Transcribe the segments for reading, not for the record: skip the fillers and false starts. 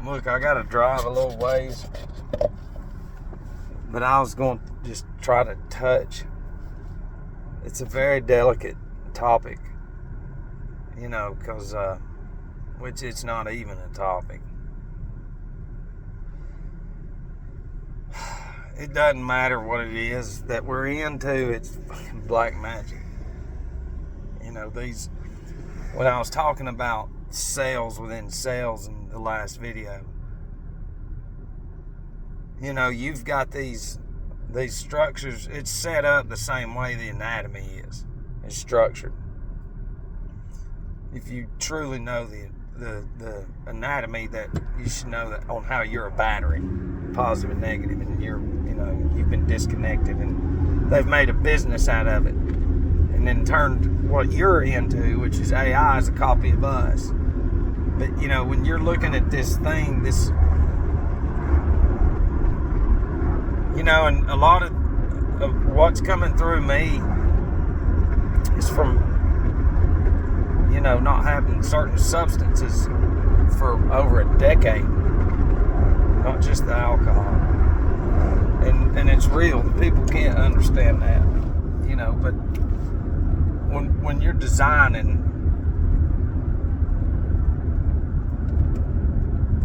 Look, I gotta drive a little ways, but I was going to just try to touch. It's a very delicate topic, you know, because which it's not even a topic. It doesn't matter what it is that we're into. It's fucking black magic. You know, when I was talking about sales within sales in the last video, you know, you've got these structures. It's set up the same way the anatomy is. It's structured. If you truly know the anatomy, that you should know that on how you're a battery, positive and negative, and you've been disconnected, and they've made a business out of it, and then turned what you're into, which is AI, as a copy of us. But you know, when you're looking at this thing, you know, and a lot of what's coming through me is from, you know, not having certain substances for over a decade, not just the alcohol. And it's real. People can't understand that, you know, but when you're designing,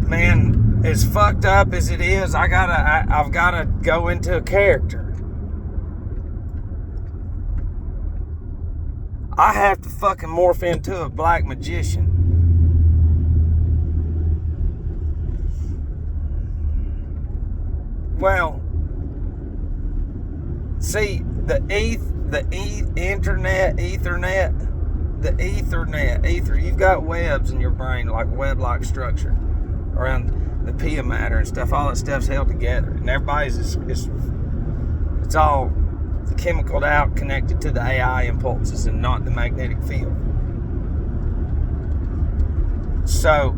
man, as fucked up as it is, I've gotta go into a character. I have to fucking morph into a black magician. Well, see, the ether, you've got webs in your brain, like web-like structure around the pia matter and stuff. All that stuff's held together, and everybody's it's all chemicaled out, connected to the AI impulses and not the magnetic field. So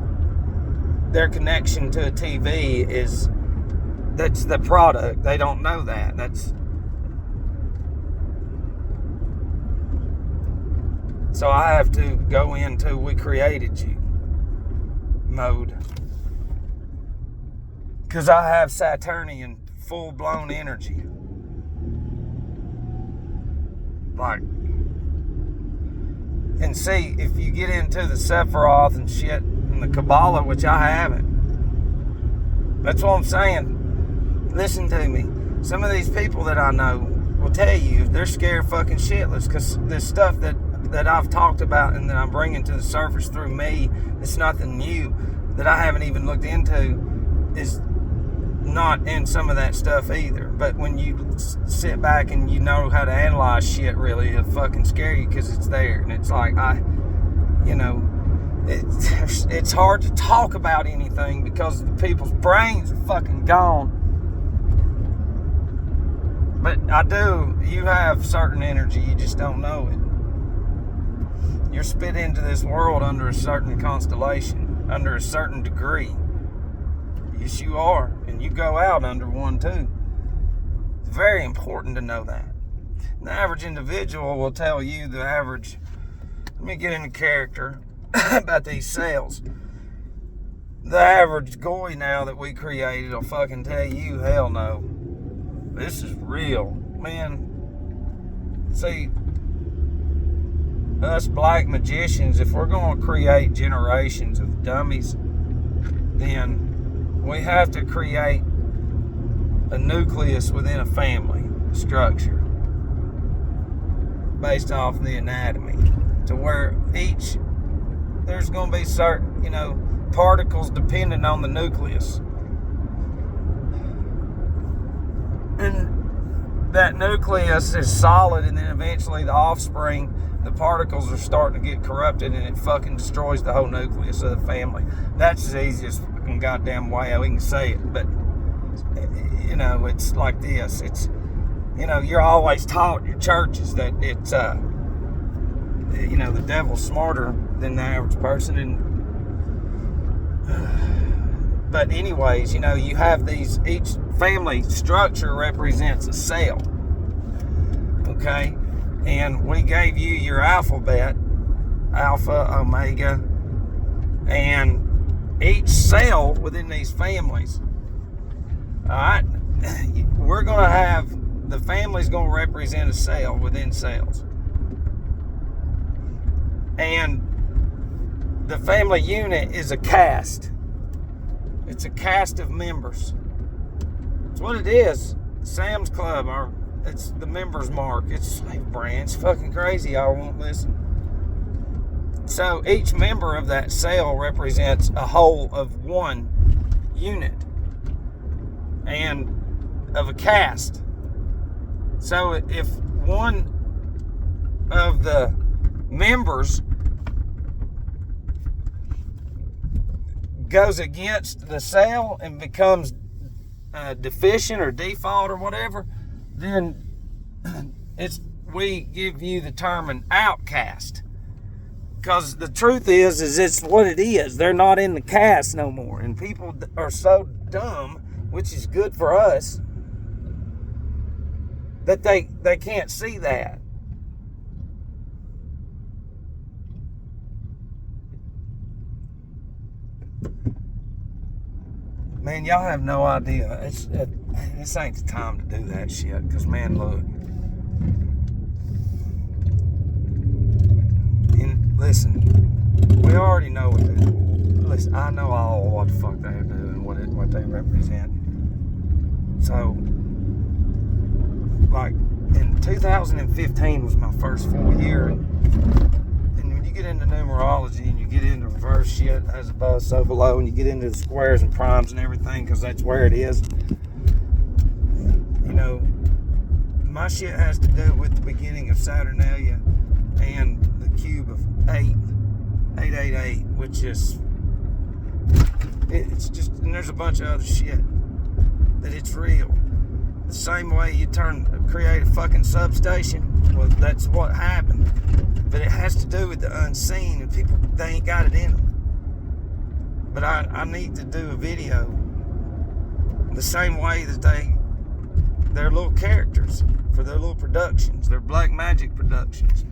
their connection to a TV that's the product. They don't know that. So I have to go into "we created you" mode, because I have Saturnian full-blown energy. Like, and see, if you get into the Sephiroth and shit and the Kabbalah, which I haven't, that's what I'm saying. Listen to me. Some of these people that I know will tell you they're scared fucking shitless, because this stuff that I've talked about and that I'm bringing to the surface through me, it's nothing new, that I haven't even looked into, is not in some of that stuff either. But when you sit back and you know how to analyze shit, really, it'll fucking scare you, because it's there. And it's like, it's hard to talk about anything because the people's brains are fucking gone. But you have certain energy, you just don't know it. You're spit into this world under a certain constellation, under a certain degree. Yes, you are. And you go out under one too. It's very important to know that. The average individual will tell you let me get into character about these cells. The average goy now that we created will fucking tell you, hell no. This is real. Man, see, us black magicians, if we're going to create generations of dummies, then we have to create a nucleus within a family structure based off the anatomy, to where there's going to be certain, particles dependent on the nucleus. And that nucleus is solid, and then eventually the offspring, the particles are starting to get corrupted, and it fucking destroys the whole nucleus of the family. That's the easiest fucking goddamn way we can say it. But, it's like this. It's, you're always taught in your churches that it's, the devil's smarter than the average person. But anyways, you have each family structure represents a cell. Okay? And we gave you your alphabet, Alpha, Omega, and each cell within these families, all right, we're going to have, the family's going to represent a cell within cells. And the family unit is a cast. It's a cast of members. It's what it is. Sam's Club, it's the members mark. It's a slave brand. It's fucking crazy. Y'all won't listen. So each member of that cell represents a whole of one unit and of a cast. So if one of the members goes against the cell and becomes deficient or default or whatever, then we give you the term an outcast. Because the truth is it's what it is. They're not in the cast no more. And people are so dumb, which is good for us, that they can't see that. Man, y'all have no idea. This ain't the time to do that shit. Because, man, look. And listen, we already know what they do. Listen, I know all what the fuck they're doing, what they represent. So, like, in 2015 was my first full year. And when you get into numerology and you get into reverse shit, as above, so below, and you get into the squares and primes and everything, because that's where it is, you know, my shit has to do with the beginning of Saturnalia and the cube of 888, which is, it's just, and there's a bunch of other shit that it's real. The same way you create a fucking substation, well, that's what happened. But it has to do with the unseen, and people, they ain't got it in them. But I need to do a video the same way that they're little characters for their little productions, their black magic productions.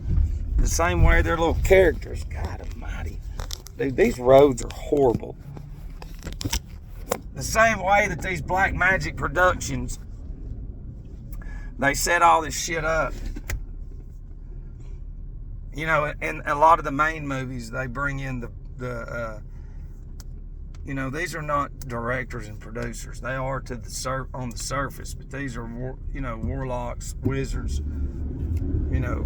The same way they're little characters. God almighty. Dude, these roads are horrible. The same way that these black magic productions, they set all this shit up. You know, in a lot of the main movies, they bring in the you know, these are not directors and producers. They are on the surface, but these are, you know, warlocks, wizards, you know,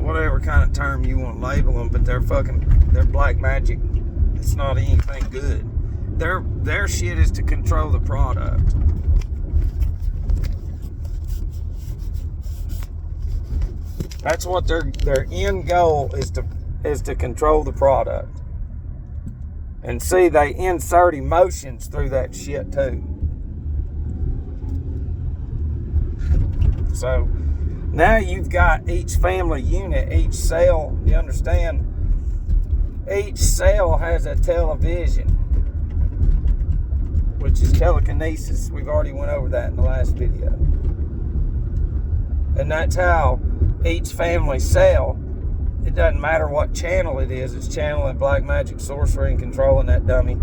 whatever kind of term you want to label them, but they're black magic. It's not anything good. Their shit is to control the product. That's what their end goal is to control the product. And see, they insert emotions through that shit too. So now you've got each family unit, each cell, you understand? Each cell has a television, which is telekinesis. We've already went over that in the last video. And that's how each family cell, it doesn't matter what channel it is, it's channeling black magic, sorcery, and controlling that dummy.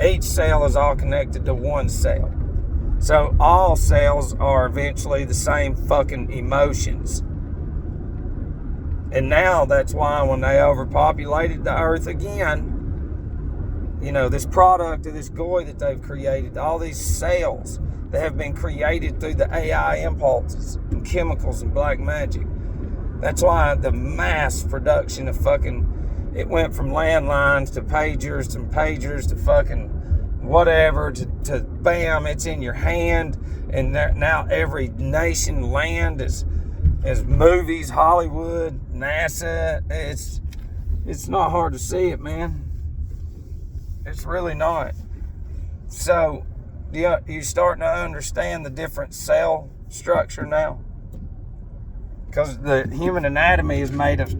Each cell is all connected to one cell. So all cells are eventually the same fucking emotions. And now that's why when they overpopulated the earth again, you know, this product of this goy that they've created, all these cells that have been created through the AI impulses and chemicals and black magic. That's why the mass production of fucking, it went from landlines to pagers to fucking whatever to bam, it's in your hand. And now every nation, land is movies, Hollywood, NASA. It's not hard to see it, man. It's really not. So you're starting to understand the different cell structure now. Because the human anatomy is made of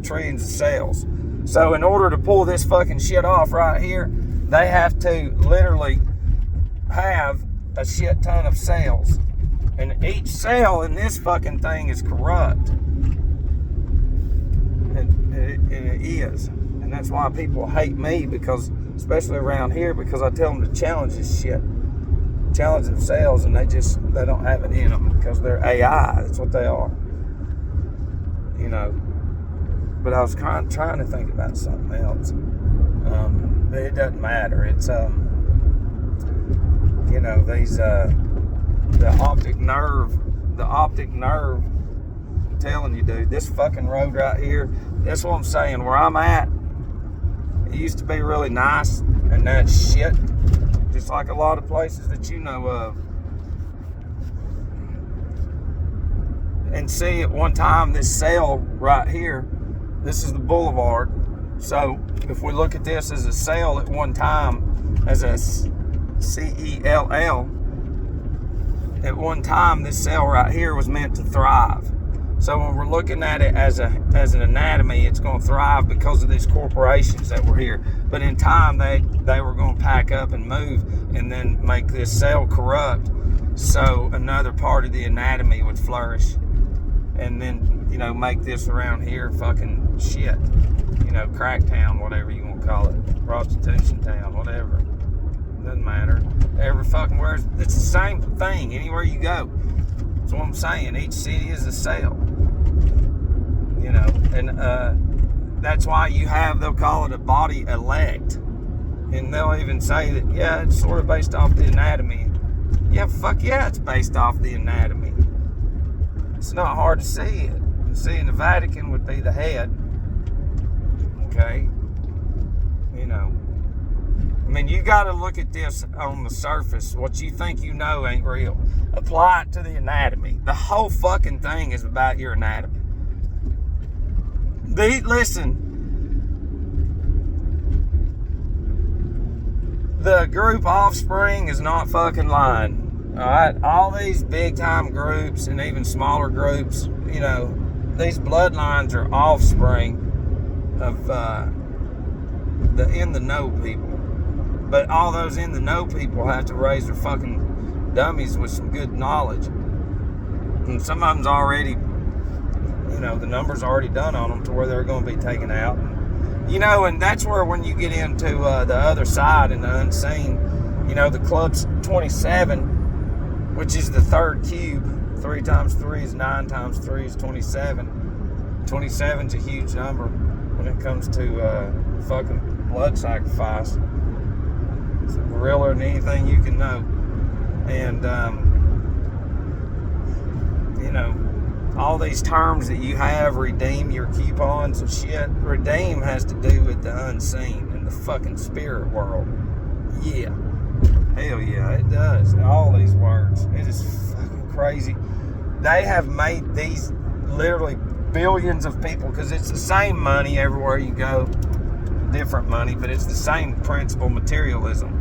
trillions of cells. So in order to pull this fucking shit off right here, they have to literally have a shit ton of cells. And each cell in this fucking thing is corrupt. And it is. And And that's why people hate me, because, especially around here, because I tell them to challenge this shit. Challenge themselves, and they don't have it in them because they're AI. That's what they are. You know. But I was trying to think about something else. But it doesn't matter. It's, you know, these, the optic nerve, I'm telling you, dude, this fucking road right here, that's what I'm saying. Where I'm at, it used to be really nice, and that's shit. Just like a lot of places that you know of. And see, at one time, this cell right here, this is the boulevard. So if we look at this as a cell at one time, as a C-E-L-L, at one time, this cell right here was meant to thrive. So when we're looking at it as an anatomy, it's going to thrive because of these corporations that were here. But in time, they were going to pack up and move, and then make this cell corrupt, so another part of the anatomy would flourish, and then, you know, make this around here fucking shit. You know, crack town, whatever you want to call it, prostitution town, whatever. Doesn't matter. Every fucking where, it's the same thing anywhere you go. That's what I'm saying. Each city is a cell. You know, and that's why they'll call it a body elect. And they'll even say that, yeah, it's sort of based off the anatomy. Yeah, fuck yeah, it's based off the anatomy. It's not hard to see it. See, in the Vatican would be the head. Okay? You know. I mean, you got to look at this on the surface. What you think you know ain't real. Apply it to the anatomy. The whole fucking thing is about your anatomy. Listen. The group Offspring is not fucking lying. Alright? All these big time groups and even smaller groups, you know, these bloodlines are offspring of the in the know people. But all those in the know people have to raise their fucking dummies with some good knowledge. And some of them's already, you know, the number's already done on them to where they're going to be taken out. You know, and that's where when you get into the other side and the unseen, you know, the club's 27, which is the third cube. 3 times 3 is 9 times 3 is 27. 27's a huge number when it comes to fucking blood sacrifice. It's realer than anything you can know. And, you know, all these terms that you have, redeem your coupons and shit, redeem has to do with the unseen and the fucking spirit world. Yeah. Hell yeah, it does. All these words. It is fucking crazy. They have made these literally billions of people, because it's the same money everywhere you go. Different money, but it's the same principle, materialism.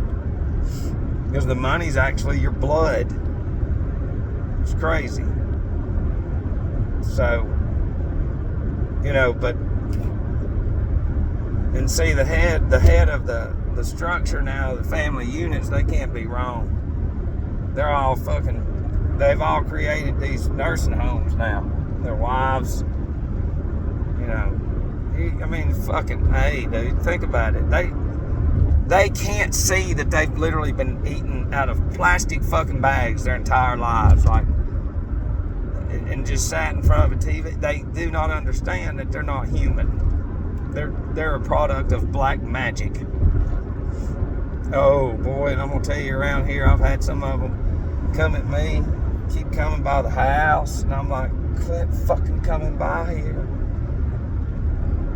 Because the money's actually your blood. It's crazy. So, you know, but, and see, the head of the structure now, the family units, they can't be wrong. They're all fucking, they've all created these nursing homes now. Their wives, you know, I mean, fucking, hey, dude, think about it. They can't see that they've literally been eaten out of plastic fucking bags their entire lives, like, and just sat in front of a TV. They do not understand that they're not human. They're a product of black magic. Oh boy, and I'm gonna tell you, around here, I've had some of them come at me, keep coming by the house, and I'm like, quit fucking coming by here.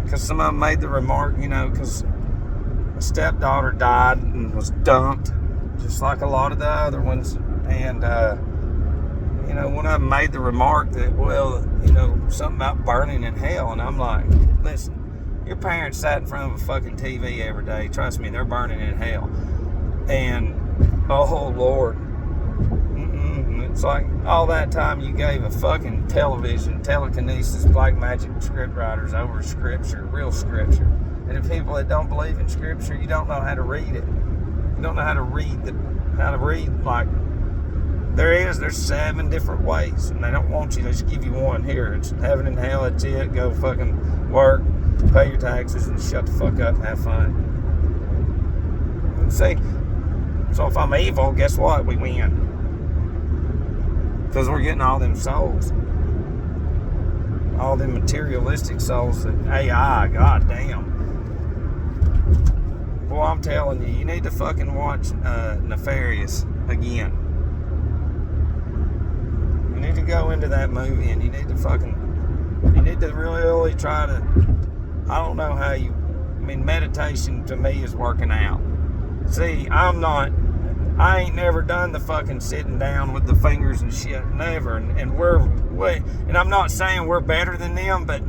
Because some of them made the remark, you know, because my stepdaughter died and was dumped, just like a lot of the other ones. And, you know, one of them made the remark that, well, you know, something about burning in hell. And I'm like, listen, your parents sat in front of a fucking TV every day. Trust me, they're burning in hell. And, oh, Lord. It's like all that time you gave a fucking telekinesis, black magic script writers over scripture, real scripture. And the people that don't believe in scripture, you don't know how to read it. You don't know how to read, like, there's 7 different ways, and they don't want you, they just give you one. Here, it's heaven and hell, that's it, go fucking work. pay your taxes, and shut the fuck up and have fun. See, so if I'm evil, guess what? We win. Because we're getting all them souls. All them materialistic souls that AI, goddamn. Boy, I'm telling you, you need to fucking watch Nefarious again. You need to go into that movie and you need to really try to, I don't know how you, meditation to me is working out. See, I ain't never done the fucking sitting down with the fingers and shit, never. And I'm not saying we're better than them, but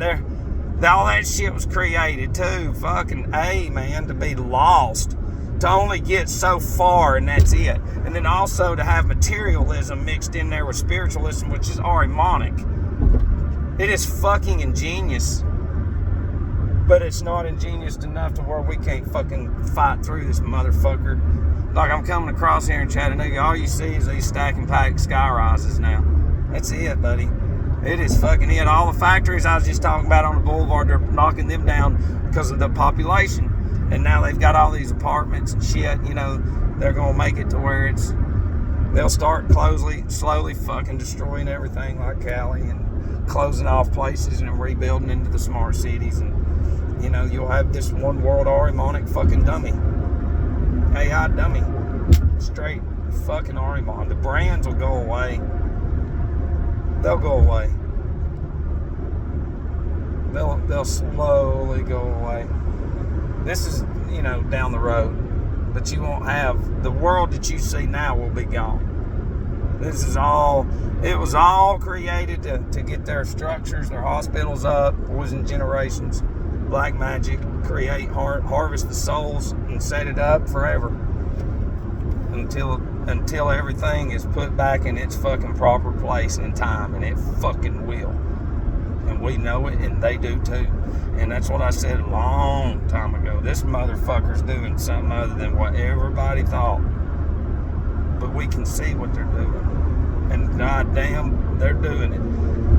all that shit was created too. Fucking A, man, to be lost, to only get so far, and that's it. And then also to have materialism mixed in there with spiritualism, which is Ahrimanic. It is fucking ingenious, but it's not ingenious enough to where we can't fucking fight through this motherfucker. Like, I'm coming across here in Chattanooga, all you see is these stack and pack sky rises now. That's it, buddy. It is fucking it. All the factories I was just talking about on the boulevard, they're knocking them down because of the population. And now they've got all these apartments and shit, they're going to make it to where they'll start slowly fucking destroying everything like Cali and closing off places and rebuilding into the smart cities. And, you'll have this one world Ahrimanic fucking dummy. AI dummy. Straight fucking Ahriman. The brands will go away. They'll go away. They'll slowly go away. This is, down the road. But you won't have, the world that you see now will be gone. It was all created to get their structures, their hospitals up, poison generations, black magic, create, harvest the souls, and set it up forever. Until everything is put back in its fucking proper place and time, and it fucking will. And we know it, and they do too. And that's what I said a long time ago. This motherfucker's doing something other than what everybody thought. But we can see what they're doing. And goddamn, they're doing it.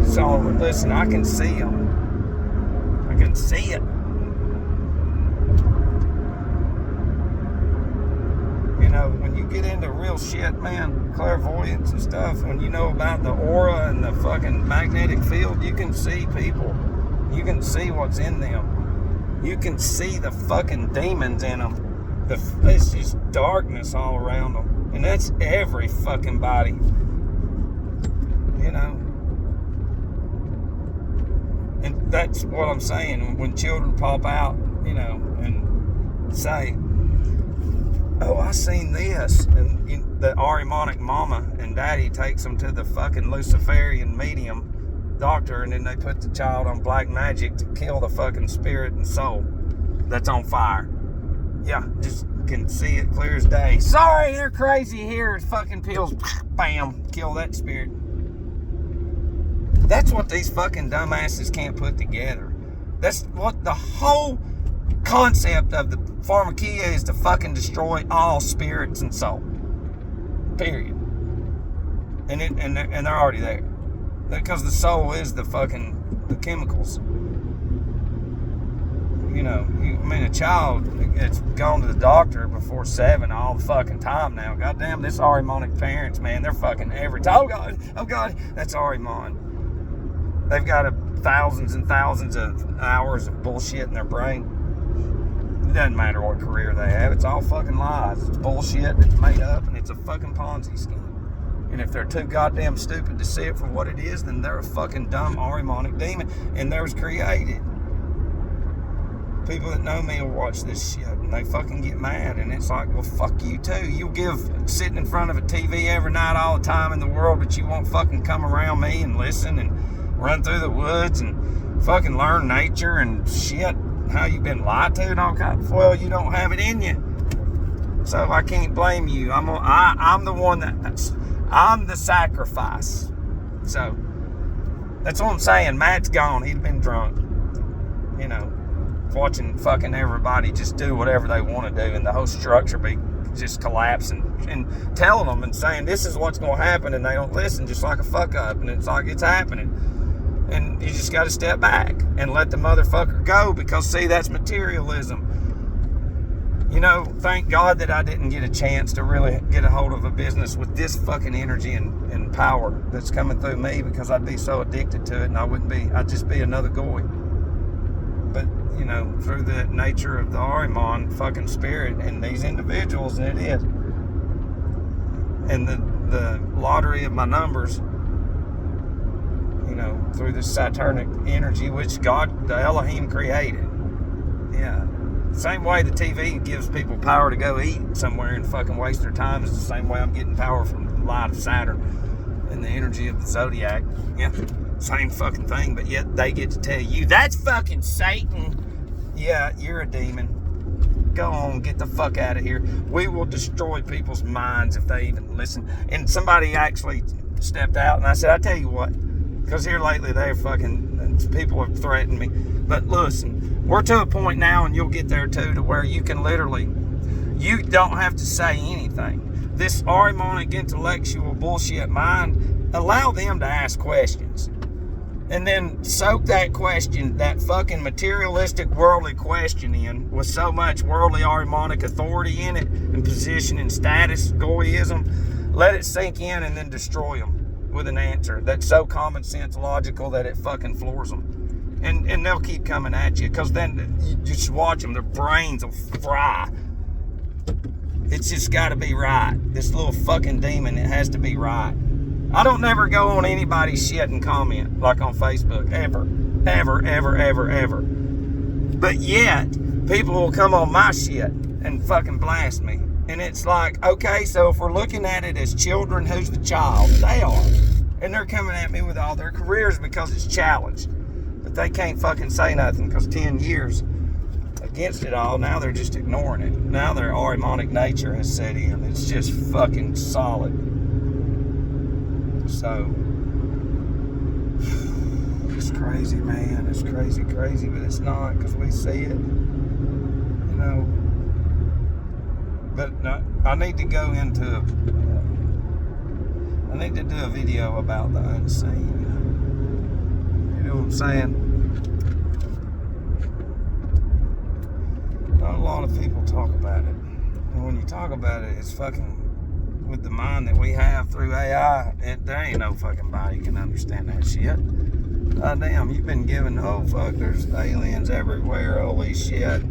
So listen, I can see them. I can see it. When you get into real shit, man, clairvoyance and stuff, when you know about the aura and the fucking magnetic field, you can see people. You can see what's in them. You can see the fucking demons in them. It's just darkness all around them. And that's every fucking body. And that's what I'm saying. When children pop out, and say, oh, I seen this, and the Ahrimanic mama and daddy takes them to the fucking Luciferian medium doctor, and then they put the child on black magic to kill the fucking spirit and soul that's on fire. Yeah, just can see it clear as day. Sorry, they're crazy here. Fucking pills, bam, kill that spirit. That's what these fucking dumbasses can't put together. That's what the whole concept of the pharmakia is, to fucking destroy all spirits and soul. Period. And they're already there. Because the soul is the chemicals. A child that's gone to the doctor before 7 all the fucking time now. Goddamn, this Ahrimanic parents, man, they're fucking every time. Oh God, that's Ahriman. They've got thousands and thousands of hours of bullshit in their brain. It doesn't matter what career they have. It's all fucking lies. It's bullshit. It's made up, and it's a fucking Ponzi scheme. And if they're too goddamn stupid to see it for what it is, then they're a fucking dumb Ahrimanic demon, and theirs created. People that know me will watch this shit, and they fucking get mad, and it's like, well, fuck you too. You'll give sitting in front of a TV every night all the time in the world, but you won't fucking come around me and listen and run through the woods and fucking learn nature and shit. How you been lied to and all kinds. Well, you don't have it in you, so I can't blame you. I'm the one I'm the sacrifice. So that's what I'm saying. Matt's gone. He'd been drunk, watching fucking everybody just do whatever they want to do, and the whole structure be just collapsing, and telling them and saying this is what's going to happen, and they don't listen, just like a fuck up, and it's like it's happening. And you just got to step back and let the motherfucker go, because, see, that's materialism. You know, thank God that I didn't get a chance to really get a hold of a business with this fucking energy and power that's coming through me, because I'd be so addicted to it, and I'd just be another goy. But, you know, through the nature of the Ahriman fucking spirit and these individuals, and it is, and the lottery of my numbers, you know, through this Saturnic energy, which God, the Elohim, created. Yeah. Same way the TV gives people power to go eat somewhere and fucking waste their time is the same way I'm getting power from the light of Saturn and the energy of the Zodiac. Yeah, same fucking thing, but yet they get to tell you, that's fucking Satan. Yeah, you're a demon. Go on, get the fuck out of here. We will destroy people's minds if they even listen. And somebody actually stepped out, and I said, I tell you what, because here lately people have threatened me. But listen, we're to a point now, and you'll get there too, to where you can literally, you don't have to say anything. This Ahrimanic intellectual bullshit mind, allow them to ask questions. And then soak that question, that fucking materialistic worldly question in with so much worldly Ahrimanic authority in it and position and status, goyism. Let it sink in and then destroy them with an answer that's so common sense logical that it fucking floors them. And they'll keep coming at you, because then you just watch them, their brains will fry. It's just got to be right. This little fucking demon, it has to be right. I don't never go on anybody's shit and comment, like on Facebook, ever. But yet, people will come on my shit and fucking blast me. And it's like, okay, so if we're looking at it as children, who's the child? They are. And they're coming at me with all their careers because it's challenged. But they can't fucking say nothing, because 10 years against it all, now they're just ignoring it. Now their Ahrimanic nature has set in. It's just fucking solid. So, it's crazy, man. It's crazy, but it's not, because we see it, you know. But no, I need to do a video about the unseen. You know what I'm saying? Not a lot of people talk about it. And when you talk about it, it's fucking, with the mind that we have through AI, there ain't no fucking body can understand that shit. God damn, you've been given, oh fuck, there's aliens everywhere, holy shit.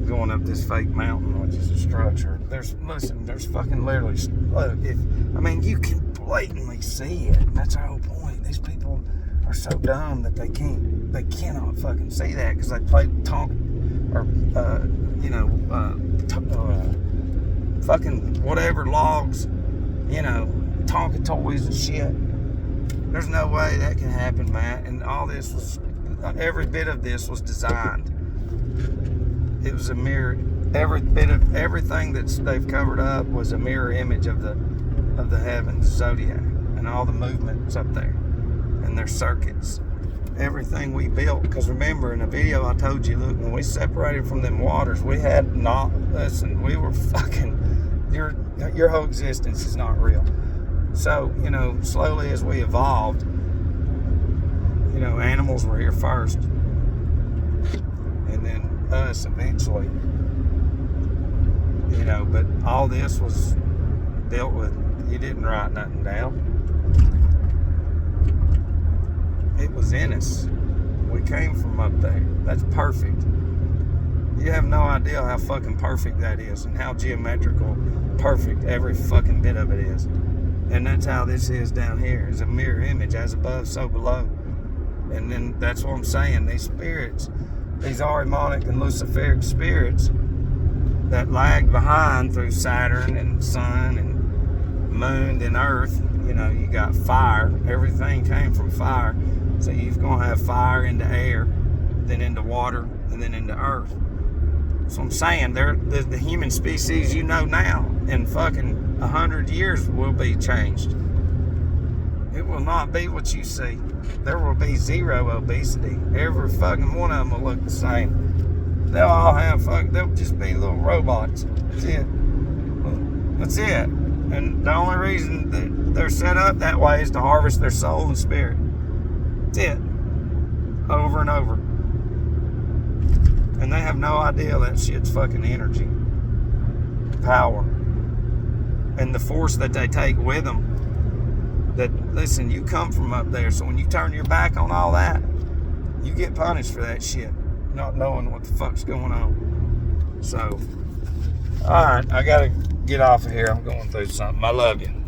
Going up this fake mountain, which is a structure. There's fucking literally, look, you can blatantly see it. And that's our whole point. These people are so dumb that they cannot fucking see that, because they play fucking whatever logs, Tonka toys and shit. There's no way that can happen, Matt. And all this was, every bit of this was designed. It was a mirror. Every bit of everything that they've covered up was a mirror image of the heavens, zodiac, and all the movements up there, and their circuits. Everything we built, because remember in a video I told you, look, when we separated from them waters, we had we were fucking, your whole existence is not real. So, slowly as we evolved, animals were here first, and then us eventually, but all this was dealt with. You didn't write nothing down. It was in us. We came from up there. That's perfect. You have no idea how fucking perfect that is, and how geometrical perfect every fucking bit of it is. And that's how this is down here. It's a mirror image, as above, so below. And then that's what I'm saying. These spirits, these Ahrimanic and Luciferic spirits that lag behind through Saturn and Sun and Moon and Earth, you got fire. Everything came from fire. So you're going to have fire into air, then into water, and then into earth. So I'm saying, the human species now, in fucking 100 years, will be changed. It will not be what you see. There will be zero obesity. Every fucking one of them will look the same. They'll all have they'll just be little robots. That's it. And the only reason that they're set up that way is to harvest their soul and spirit. That's it. Over and over. And they have no idea that shit's fucking energy. Power. And the force that they take with them. That, listen, you come from up there, so when you turn your back on all that, you get punished for that shit. Not knowing what the fuck's going on. So, alright, I gotta get off of here. I'm going through something. I love you.